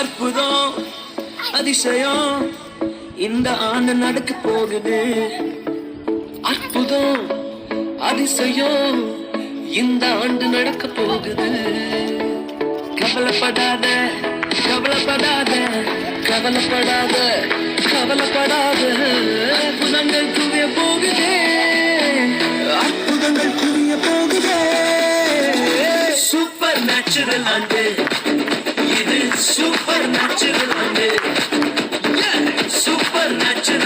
அற்புதம் அதிசயம் இந்த ஆண்டு நடக்க போகுது. அற்புதம் அதிசயம் இந்த ஆண்டு நடக்க போகுது. கவலைப்படாத கவலைப்படாத கவலைப்படாத கவலைப்படாத. அற்புதங்கள் குவிய போகுதே, அற்புதங்கள் குவிய போகுதே. சூப்பர் நேச்சுரல் ஆண்டு இது, சூப்பர் நேச்சுரல் ஆண்டு, சூப்பர் நேச்சுரல்